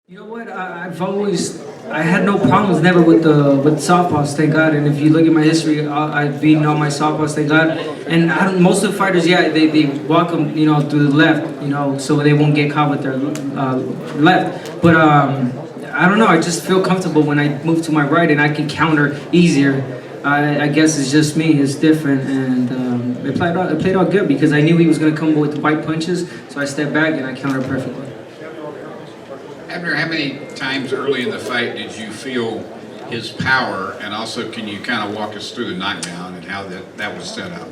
You know what? I had no problems never with softballs, thank God. And if you look at my history, I've beaten all my softballs, thank God. And most of the fighters, yeah, they walk them, through the left, so they won't get caught with their left. But I don't know. I just feel comfortable when I move to my right, and I can counter easier. I guess it's just me. It's different, and it played out good because I knew he was going to come with white punches, so I stepped back and I countered perfectly. Abner, how many times early in the fight did you feel his power, and also can you kind of walk us through the knockdown and how that was set up?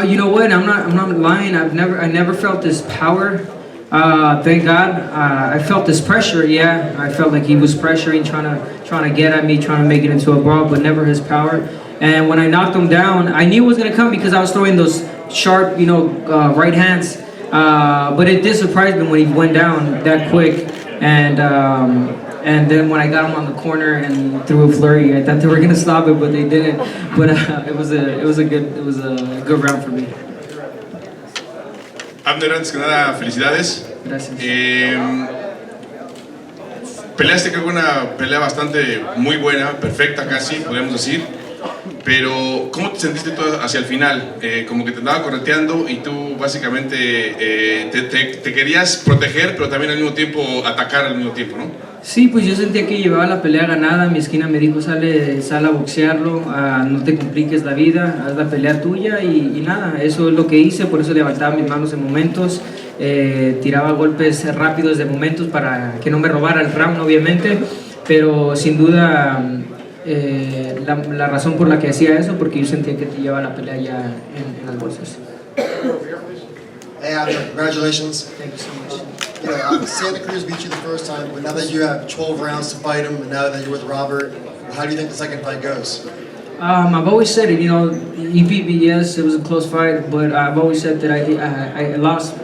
You know what? I'm not lying. I never felt this power. Thank God. I felt this pressure. Yeah, I felt like he was pressuring, trying to get at me, trying to make it into a brawl, but never his power. And when I knocked him down, I knew it was gonna come because I was throwing those sharp, right hands. But it did surprise me when he went down that quick. And then when I got him on the corner and threw a flurry, I thought they were gonna stop it, but they didn't. But it was a good round for me. Abner, antes que nada, felicidades. Gracias. Peleaste, creo que una pelea bastante muy buena, perfecta casi, podríamos decir. Pero, ¿cómo te sentiste tú hacia el final? Como que te andaba correteando y tú básicamente te querías proteger, pero también al mismo tiempo atacar al mismo tiempo, ¿no? Sí, pues yo sentía que llevaba la pelea ganada. Mi esquina me dijo, sale a boxearlo, no te compliques la vida, haz la pelea tuya y nada, eso es lo que hice. Por eso levantaba mis manos en momentos, tiraba golpes rápidos de momentos para que no me robara el round, obviamente, pero sin duda la razón por la que hacía eso, porque yo sentía que te llevaba la pelea ya en las bolsas. Hey Abner, congratulations. Thank you so much. Santa Cruz beat you the first time, but now that you have 12 rounds to fight him, and now that you're with Robert, how do you think the second fight goes? I've always said it, he beat me, yes, it was a close fight, but I've always said that I lost,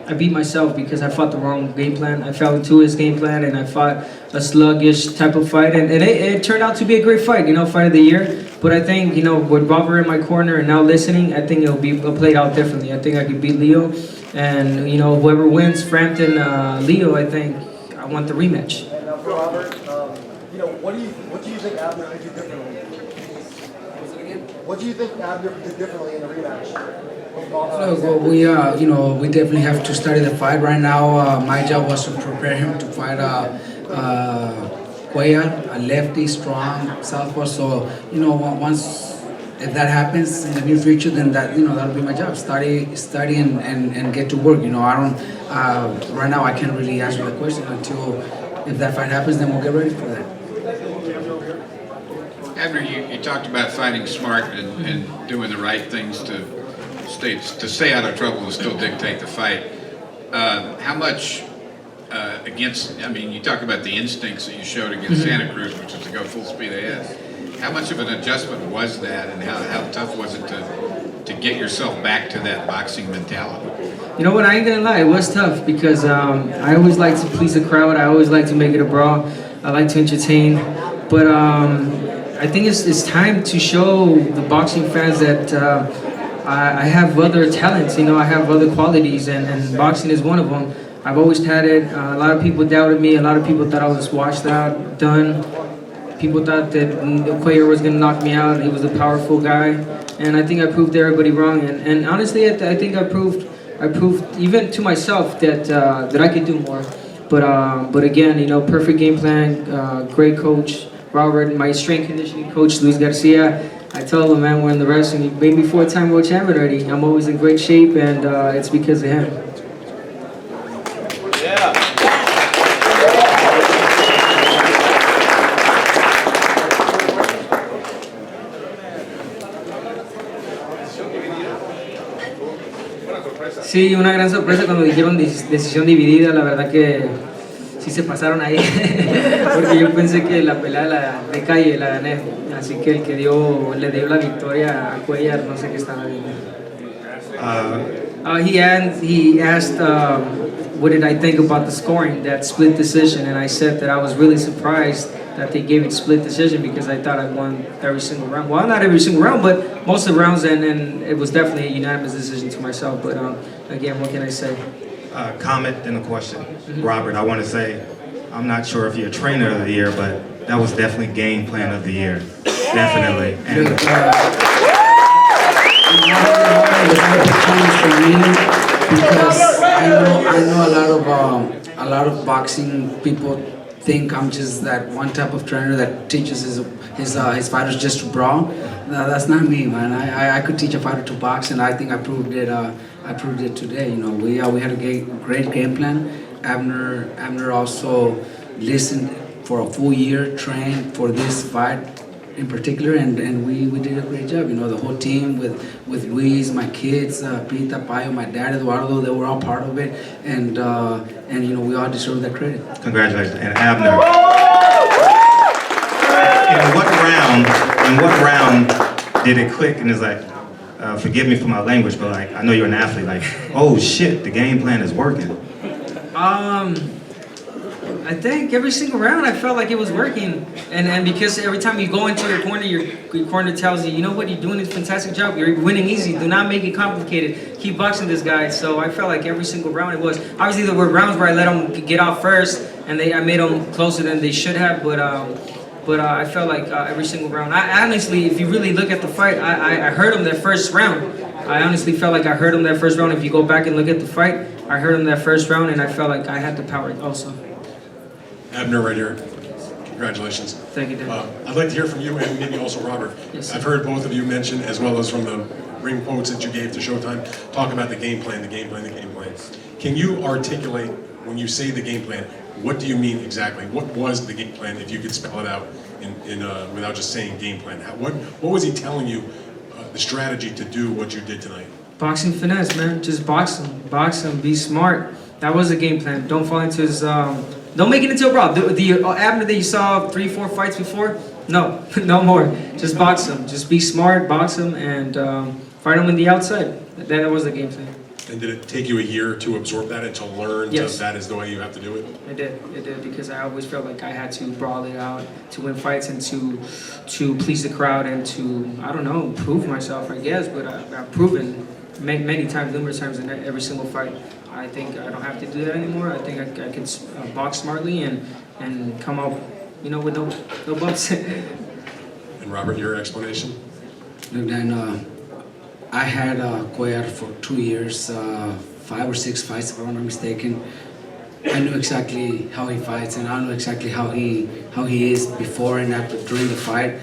I beat myself because I fought the wrong game plan. I fell into his game plan and I fought a sluggish type of fight, and it turned out to be a great fight, fight of the year. But I think, with Robert in my corner and now listening, I think it'll play out differently. I think I could beat Leo, and whoever wins, Frampton, Leo, I think I want the rematch. And for Robert, what do you think Abner could do differently? What do you think Abner could do differently in the rematch? Well, we definitely have to study the fight right now. My job was to prepare him to fight Cuellar, a lefty, strong southpaw. So, if that happens in the near future, then that'll be my job. Study and get to work. I don't right now I can't really answer the question until if that fight happens, then we'll get ready for that. Abner, you talked about fighting smart and doing the right things to stay out of trouble and still dictate the fight. How much you talk about the instincts that you showed against Santa Cruz, which was to go full speed ahead. How much of an adjustment was that, and how tough was it to get yourself back to that boxing mentality? You know what, I ain't gonna lie, it was tough because I always like to please the crowd. I always like to make it a brawl. I like to entertain. But I think it's time to show the boxing fans that I have other talents, I have other qualities, and boxing is one of them. I've always had it. A lot of people doubted me. A lot of people thought I was washed out, done. People thought that Cuellar was going to knock me out. He was a powerful guy, and I think I proved everybody wrong. And honestly, I think I proved even to myself that I could do more. But again, perfect game plan, great coach, Robert, my strength conditioning coach, Luis Garcia. I told him, man, we're in the wrestling. He made me 4-time world champion already. I'm always in great shape, and it's because of him. Sí, una gran sorpresa cuando dijeron decisión dividida. La verdad que sí se pasaron ahí, porque yo pensé que la pelea de calle la gané, así que el que le dio la victoria a Cuellar, no sé qué estaba viendo. He asked what did I think about the scoring, that split decision, and I said that I was really surprised that they gave it split decision because I thought I won every single round. Well, not every single round, but most of the rounds, and it was definitely a unanimous decision to myself. But again, what can I say? Comment and a question. Robert, I want to say I'm not sure if you're trainer of the year, but that was definitely game plan of the year. Definitely. And It was a challenge for me because I know a lot of boxing people think I'm just that one type of trainer that teaches his fighters just to brawl. No, that's not me, man. I could teach a fighter to box, and I think I proved it. I proved it today. You know, we had a great game plan. Abner also listened for a full year, trained for this fight in particular, and we did a great job. You know, the whole team with Luis, my kids, Pita, Payo, my dad, Eduardo, they were all part of it, and you know, we all deserve that credit. congratulations. And Abner, in what round did it click and it's like, forgive me for my language, but like, I know you're an athlete, like, oh shit, the game plan is working. I think every single round I felt like it was working, and because every time you go into your corner tells you, you know what, you're doing a fantastic job, you're winning easy, do not make it complicated, keep boxing this guy. So I felt like every single round it was. Obviously there were rounds where I let them get off first, and I made them closer than they should have, but I felt like every single round. I honestly, if you really look at the fight, I heard him that first round. I honestly felt like I heard him that first round. If you go back and look at the fight, I heard him that first round, and I felt like I had the power also. Abner, right here. Congratulations. Thank you, Dan. I'd like to hear from you and maybe also Robert. Yes, I've heard both of you mention, as well as from the ring quotes that you gave to Showtime, talk about the game plan, the game plan, the game plan. Can you articulate, when you say the game plan, what do you mean exactly? What was the game plan, if you could spell it out without just saying game plan? What was he telling you, the strategy to do what you did tonight? Boxing finesse, man. Just box him, be smart. That was the game plan. Don't fall into his, don't make it into a brawl. The Abner that you saw 3-4 fights before, no, no more. Just box him. Just be smart, box him, and fight him on the outside. That was the game plan. And did it take you a year to absorb that and to learn Yes. that is the way you have to do it? It did, because I always felt like I had to brawl it out to win fights and to please the crowd and to, I don't know, prove myself, I guess, but I've proven many times, numerous times in every single fight. I think I don't have to do that anymore. I think I can box smartly and come out, you know, with no bumps. And Robert, your explanation? Look, Dan, I had Cuellar for 2 years, 5 or 6 fights, if I'm not mistaken. I knew exactly how he fights, and I knew exactly how he is before and after during the fight.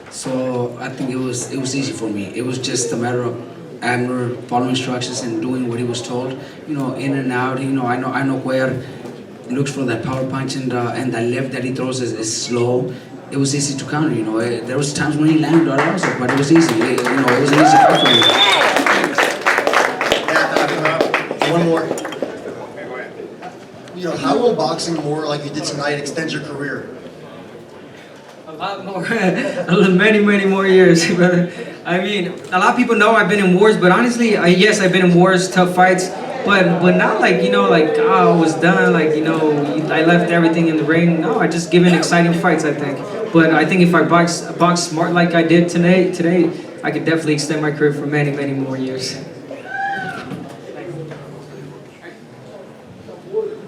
So I think it was easy for me. It was just a matter of Abner following instructions and doing what he was told. You know, in and out. You know, I know Cuellar looks for that power punch, and that left that he throws is slow. It was easy to counter. You know, there was times when he landed also, but it was easy. It was an easy fight for me. Yeah, one more. You know, how will boxing more like you did tonight extend your career? A lot more, many more years, brother. I mean, a lot of people know I've been in wars, but honestly, yes, I've been in wars, tough fights, but not like, you know, like, oh, I was done, like, you know, I left everything in the ring. No, I just given exciting fights, I think. But I think if I box smart like I did today, I could definitely extend my career for many more years.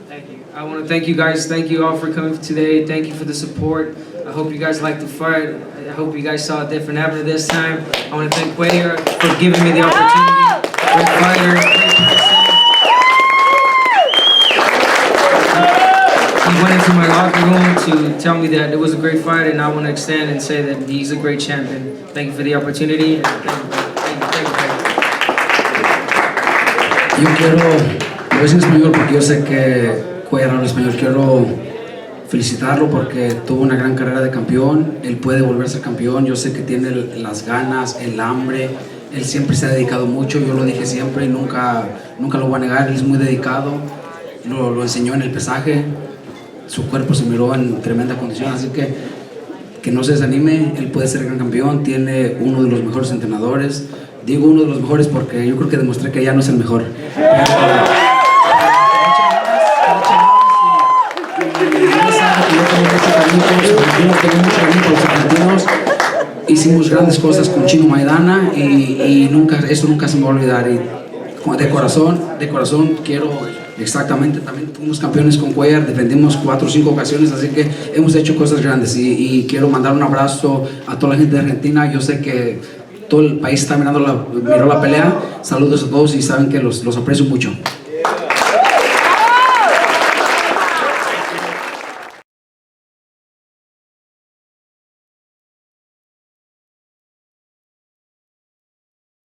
Thank you. I want to thank you guys. Thank you all for coming today. Thank you for the support. I hope you guys liked the fight. I hope you guys saw a different Abner this time. I want to thank Cuellar for giving me the opportunity. Great fighter. He went into my locker room to tell me that it was a great fight, and I want to extend and say that he's a great champion. Thank you for the opportunity. And thank you. Yo quiero, lo voy a decir en español porque yo sé que Cuellar habla español. Quiero felicitarlo porque tuvo una gran carrera de campeón. Él puede volver a ser campeón. Yo sé que tiene las ganas, el hambre. Él siempre se ha dedicado mucho. Yo lo dije siempre y nunca lo voy a negar. Él es muy dedicado. Lo enseñó en el pesaje. Su cuerpo se miró en tremenda condición. Así que no se desanime. Él puede ser gran campeón. Tiene uno de los mejores entrenadores. Digo uno de los mejores porque yo creo que demostré que ya no es el mejor. Hicimos grandes cosas con Chino Maidana y eso nunca se me va a olvidar. Y De corazón quiero exactamente, también fuimos campeones con Cuellar, defendimos 4 o 5 ocasiones, así que hemos hecho cosas grandes y quiero mandar un abrazo a toda la gente de Argentina. Yo sé que todo el país está miró la pelea. Saludos a todos y saben que los aprecio mucho.